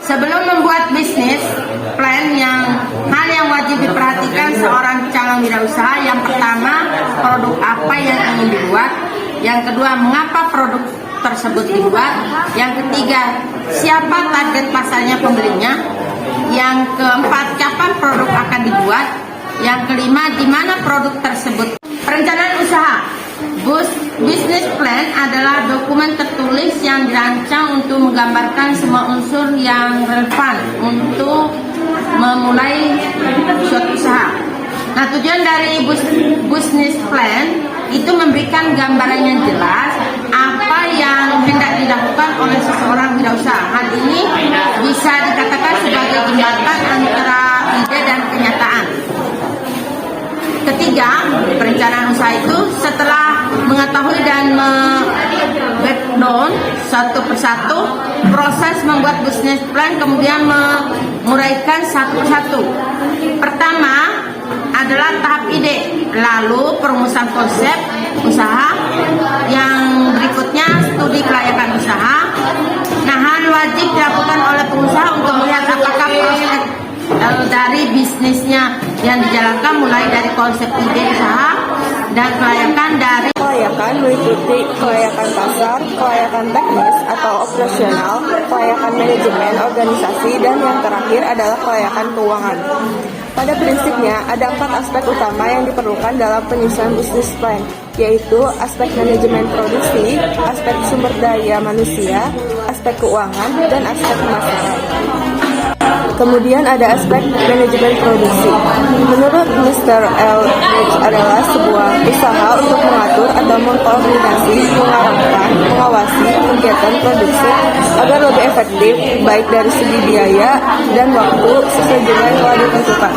Sebelum membuat bisnis plan, hal yang wajib diperhatikan seorang calon wirausaha, yang pertama, produk apa yang ingin dibuat. Yang kedua, mengapa produk tersebut dibuat. Yang ketiga, siapa target pasarnya, pembelinya. Yang keempat, kapan produk akan dibuat. Yang kelima, di mana produk tersebut. Perencanaan usaha. Business plan adalah dokumen tertulis yang dirancang untuk menggambarkan semua unsur yang relevan untuk memulai suatu usaha. Nah, tujuan dari business plan itu memberikan gambaran yang jelas apa yang hendak dilakukan oleh seseorang wirausaha. Hal ini bisa dikatakan sebagai jembatan antara ide dan kenyataan. Ketiga, perencanaan usaha itu setelah mengetahui dan breakdown satu persatu proses membuat bisnis plan, kemudian menguraikan satu persatu. Pertama adalah tahap ide, lalu perumusan konsep usaha. Yang berikutnya studi kelayakan usaha. Nah, hal wajib dilakukan oleh pengusaha untuk melihat apakah proses dari bisnisnya yang dijalankan, mulai dari konsep ide usaha dan kelayakan. Dari kelayakan meliputi kelayakan pasar, kelayakan teknis atau operasional, kelayakan manajemen organisasi, dan yang terakhir adalah kelayakan keuangan. Pada prinsipnya, ada 4 aspek utama yang diperlukan dalam penyusunan bisnis plan, yaitu aspek manajemen produksi, aspek sumber daya manusia, aspek keuangan, dan aspek pemasaran. Kemudian ada aspek manajemen produksi. Menurut Mr. L. Rich adalah sebuah usaha untuk mengatur atau mengkoordinasi, mengarahkan, mengawasi kegiatan produksi agar lebih efektif, baik dari segi biaya dan waktu sesuai dengan yang telah ditentukan.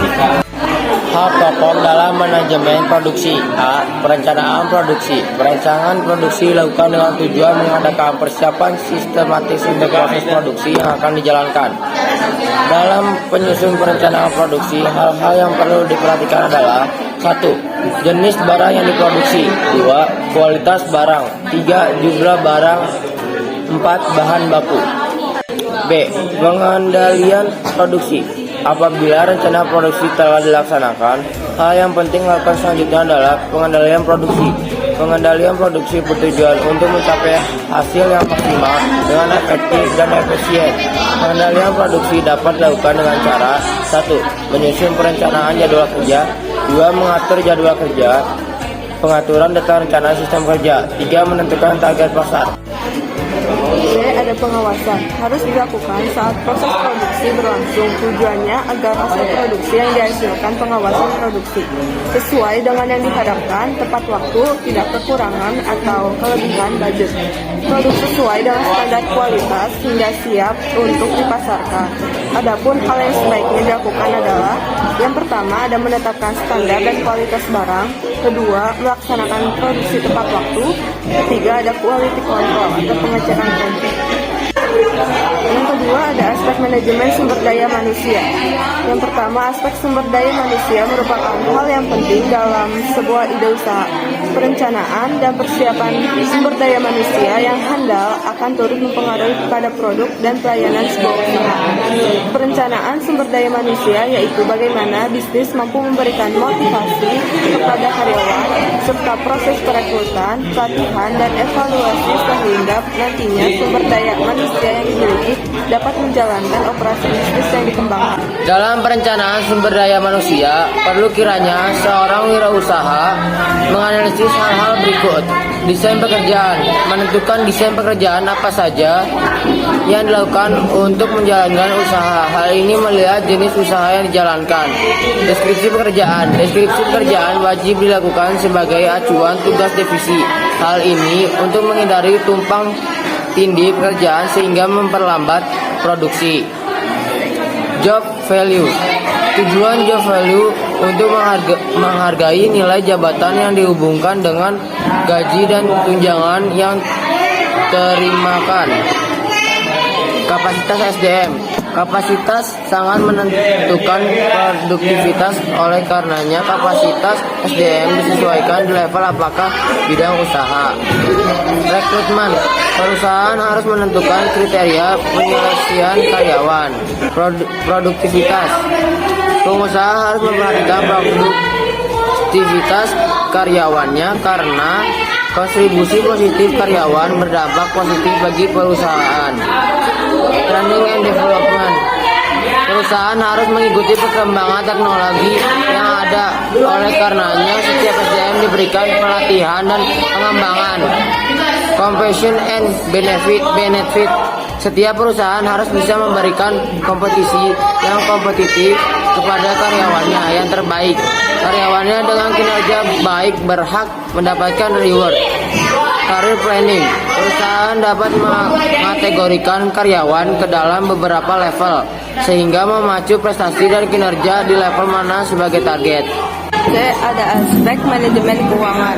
Hal pokok dalam manajemen produksi. A. Perencanaan produksi. Perencanaan produksi dilakukan dengan tujuan mengadakan persiapan sistematis untuk proses produksi yang akan dijalankan. Dalam penyusun perencanaan produksi, hal-hal yang perlu diperhatikan adalah: 1. Jenis barang yang diproduksi. 2. Kualitas barang. 3. Jumlah barang. 4. Bahan baku. B. Pengendalian produksi. Apabila rencana produksi telah dilaksanakan, hal yang penting dilakukan selanjutnya adalah pengendalian produksi. Pengendalian produksi bertujuan untuk mencapai hasil yang maksimal dengan efektif dan efisien. Pengendalian produksi dapat dilakukan dengan cara: 1. Menyusun perencanaan jadwal kerja. 2. Mengatur jadwal kerja. Pengaturan data rencana sistem kerja. 3. Menentukan target pasar. C. Ada pengawasan. Harus dilakukan saat proses produksi berlangsung. Tujuannya agar hasil produksi yang dihasilkan pengawasan produksi sesuai dengan yang diharapkan, tepat waktu, tidak kekurangan atau kelebihan budget. Produk sesuai dengan standar kualitas hingga siap untuk dipasarkan. Adapun hal yang sebaiknya dilakukan adalah: yang pertama, ada menetapkan standar dan kualitas barang. Kedua, melaksanakan produksi tepat waktu. Ketiga, ada quality control atau pengecekan kualitas. Yang kedua, ada aspek manajemen sumber daya manusia. Yang pertama, aspek sumber daya manusia merupakan hal yang penting dalam sebuah ide usaha. Perencanaan dan persiapan sumber daya manusia yang handal akan turut mempengaruhi pada produk dan pelayanan sebuah usaha. Perencanaan sumber daya manusia yaitu bagaimana bisnis mampu memberikan motivasi kepada karyawan, serta proses perekrutan, pelatihan, dan evaluasi sehingga nantinya sumber daya manusia yang dimiliki dapat menjalankan operasi bisnis yang dikembangkan. Dalam perencanaan sumber daya manusia, perlu kiranya seorang wirausaha menganalisis hal-hal berikut: desain pekerjaan, menentukan desain pekerjaan apa saja yang dilakukan untuk menjalankan usaha. Hal ini melihat jenis usaha yang dijalankan. Deskripsi pekerjaan. Deskripsi pekerjaan wajib dilakukan sebagai acuan tugas divisi. Hal ini untuk menghindari tumpang tindih pekerjaan sehingga memperlambat produksi. Job value. Tujuan job value untuk menghargai nilai jabatan yang dihubungkan dengan gaji dan tunjangan yang terimakan. Kapasitas SDM. Kapasitas sangat menentukan produktivitas, oleh karenanya kapasitas SDM disesuaikan di level apakah bidang usaha. Rekrutmen, perusahaan harus menentukan kriteria penyeleksian karyawan. Produktivitas, pengusaha harus memperhatikan produktivitas karyawannya karena kontribusi positif karyawan berdampak positif bagi perusahaan. Training and development, perusahaan harus mengikuti perkembangan teknologi yang ada, oleh karenanya setiap SDM diberikan pelatihan dan pengembangan. Compensation and benefit, setiap perusahaan harus bisa memberikan kompetisi yang kompetitif kepada karyawannya yang terbaik. Karyawannya dengan kinerja baik berhak mendapatkan reward. Career planning, perusahaan dapat mengategorikan karyawan ke dalam beberapa level sehingga memacu prestasi dan kinerja di level mana sebagai target. C. Ada aspek manajemen keuangan.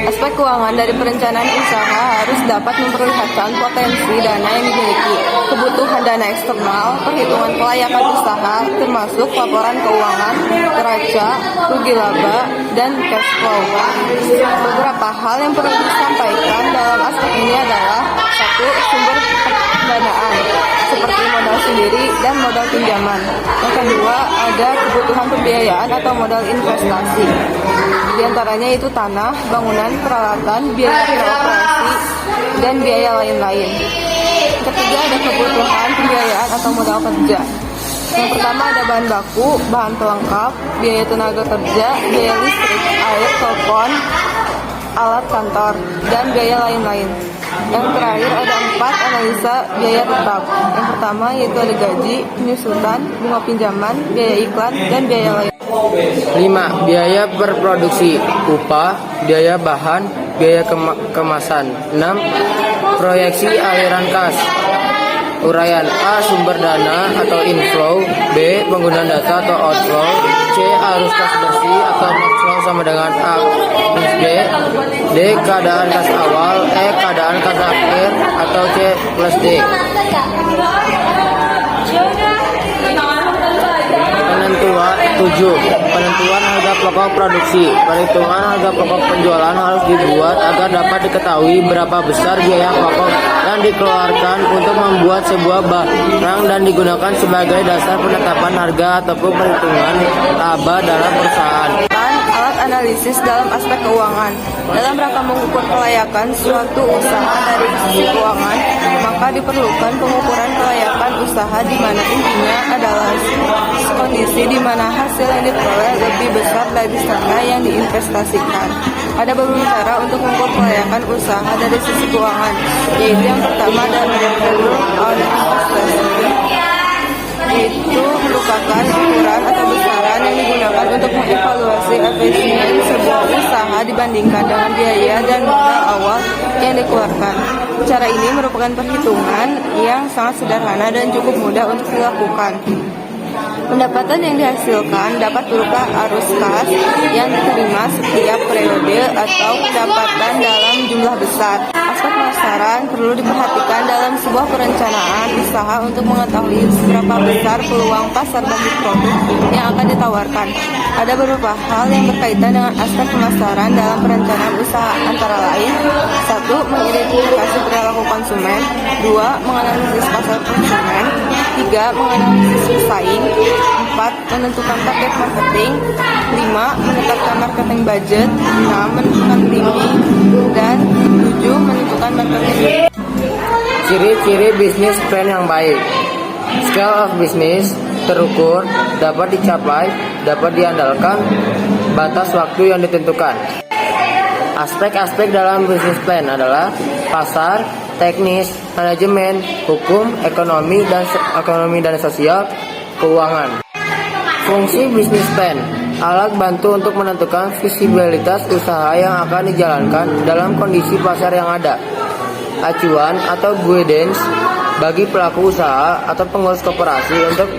Aspek keuangan dari perencanaan usaha harus dapat memperlihatkan potensi dana yang dimiliki, kebutuhan dana eksternal, perhitungan kelayakan usaha, termasuk laporan keuangan, neraca, rugi laba, dan cash flow. Beberapa hal yang perlu disampaikan dalam aspek ini adalah: 1. Sumber pendanaan seperti modal sendiri dan modal pinjaman. Yang kedua, ada kebutuhan pembiayaan atau modal investasi. Di antaranya itu tanah, bangunan, peralatan, biaya operasi, dan biaya lain-lain. Ketiga, ada kebutuhan pembiayaan atau modal kerja. Yang pertama ada bahan baku, bahan pelengkap, biaya tenaga kerja, biaya listrik, air, telepon, alat kantor, dan biaya lain-lain. Yang terakhir ada 4 analisa biaya tetap. Yang pertama yaitu ada gaji, penyusutan, bunga pinjaman, biaya iklan, dan biaya lain. 5. Biaya berproduksi, upah, biaya bahan, biaya kemasan. 6. Proyeksi aliran kas. Uraian: A. Sumber dana atau inflow, B. Penggunaan data atau outflow, C. Arus kas bersih atau net flow sama dengan A plus B, D. Keadaan kas awal, E. Keadaan kas akhir, atau C plus D. Penentuan 7. Penentuan harga pokok produksi. Perhitungan harga pokok penjualan harus dibuat agar dapat diketahui berapa besar biaya pokok yang dikeluarkan untuk membuat sebuah barang dan digunakan sebagai dasar penetapan harga ataupun perhitungan laba dalam perusahaan. Alat analisis dalam aspek keuangan. Dalam rangka mengukur kelayakan suatu usaha dari sisi keuangan, maka diperlukan pengukuran kelayakan usaha di mana intinya adalah kondisi di mana hasil yang diperoleh lebih besar dari sana yang diinvestasikan. Ada beberapa cara untuk mengukur kelayakan usaha dari sisi keuangan, yaitu yang pertama adalah return on investment, yaitu merupakan ukuran atau besaran yang digunakan untuk mengevaluasi efisien sebuah usaha dibandingkan dengan biaya dan modal awal yang dikeluarkan. Cara ini merupakan perhitungan yang sangat sederhana dan cukup mudah untuk dilakukan. Pendapatan yang dihasilkan dapat berupa arus kas yang diterima setiap periode atau pendapatan dalam jumlah besar. Aspek pemasaran perlu diperhatikan dalam sebuah perencanaan usaha untuk mengetahui seberapa besar peluang pasar bagi produk yang akan ditawarkan. Ada beberapa hal yang berkaitan dengan aspek pemasaran dalam perencanaan usaha, antara lain: 1. Mengidentifikasi perilaku konsumen, 2. Menganalisis pasar konsumen, 3. Menganalisis pesaing, 4. Menentukan target marketing, 5. Menetapkan marketing budget, 6. Menentukan timing, dan 7. Menentukan marketing. Ciri-ciri bisnis plan yang baik. Scale of business terukur, dapat dicapai, dapat diandalkan, batas waktu yang ditentukan. Aspek-aspek dalam bisnis plan adalah pasar, teknis, manajemen, hukum, ekonomi dan sosial, keuangan. Fungsi bisnis plan: alat bantu untuk menentukan visibilitas usaha yang akan dijalankan dalam kondisi pasar yang ada. Acuan atau guidance bagi pelaku usaha atau pengurus koperasi untuk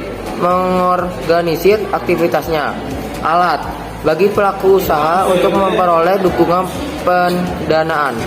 mengorganisir aktivitasnya. Alat bagi pelaku usaha untuk memperoleh dukungan pendanaan.